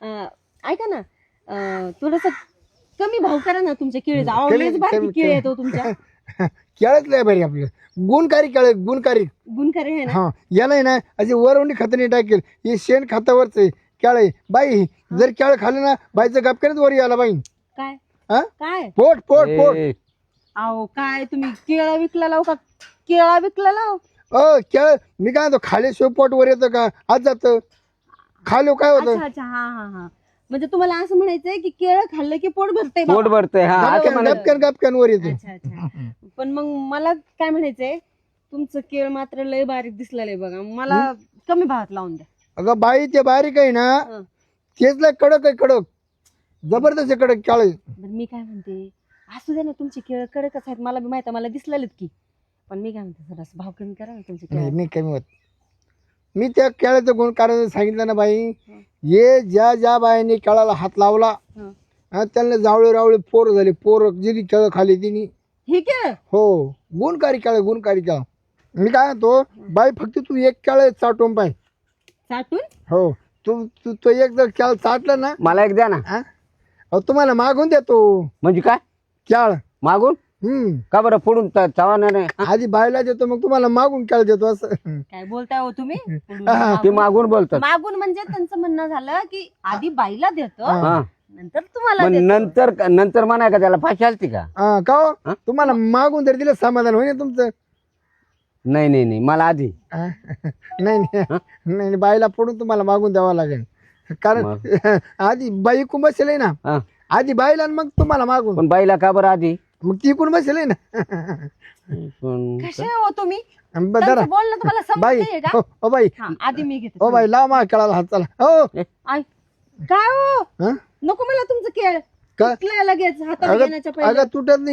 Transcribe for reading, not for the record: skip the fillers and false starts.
ऐका ना थोडस कमी भाव करा ना तुमच्या केळी आवडलेच बाकी केळी येतो तुमच्या केळच लय भारी आपलं गुणकारी केळ गुणकारी गुणकारी आहे ना हा याला आहे ना अशी वरवणी खत नाही टाकेल हे शेण खतावरच आहे केळ आहे बाई जर केळ खाल्लं ना बाईचं गपक्यानेच वर यायला बाई काय हा काय पोट पोट पोट अहो काय तुम्ही केळा विकला लाव का केळा विकला लाव केळ मी काय म्हणतो खाल्याशिवाय पोट वर येतं का आज जात खालो काय होतं अच्छा अच्छा हा हा हा म्हणजे तुम्हाला असं म्हणायचंय की केळं खाल्लं की पोट भरतंय पोट भरतंय हा असं म्हणत गपक्यान गपक्यान वर येतं अच्छा अच्छा पण मग मला काय म्हणायचंय तुमचं केळ मात्र लय बारीक दिसलेलं आहे बघा मला कमी भावात लावून द्या अगं बाई ते बारीक आहे ना हं. तेच लय कडक आहे कडक जबरदस्त आहे कडक केळ बरं मी काय म्हणते असू दे ना तुमची केळं कडकच आहेत मला बी माहिती आहे, मला दिसलेलेत की पण मी काय म्हणते जरा भाव कमी करा ना तुमचे नाही केळं मी कमी होत मी त्या केळाचं गुण करायचं सांगितलं ना बाई हे ज्या ज्या बायांनी केळाला हात लावला हं. त्यांना जावळे रावळे पोर झाले पोर जिनी केळ खाली तिने हे केळ हो गुणकारी केळ मी काय म्हणतो बाई फक्त तू एक केळ चाटून पाय साठून हो तू तू तो एक जर केळ चाटलं ना मला एक द्या ना तुम्हाला मागून देतो म्हणजे काय केळ मागून का बरं फोडून चावणार नाही आधी बायला देतो मग तुम्हाला मागून केळ देतो असं काय बोलताय हो तुम्ही ते मागून बोलतात मागून म्हणजे त्यांचं म्हणणं झालं की आधी बाईला देतो हा नंतर तुम्हाला पण देतो. नंतर नंतर म्हणाय का त्याला फाशी आलती का का हो? तुम्हाला मागून जर दिलं समाधान होईल तुमचं नाही नाही नाही मला आधी नाही नाही बाईला पडून तुम्हाला मागून द्यावं लागेल कारण आधी बाई कुण बसेल आहे ना हा. आधी बाईला आणि मग तुम्हाला मागून पण बाईला का बरं आधी मग ती कुण बसेल आहे ना पण कसे हो तुम्ही जरा त्यांचं बोलणं तुम्हाला बाई समजतंय का हो बाई हा, आधी मी घेते हो बाई लाव मा खेळाला हात चला हो काय हो हं? नको मला तुमचं केळ का? तुटलंय लगेच हातात अगं घेण्याच्या पहिले अगं तुटत नाही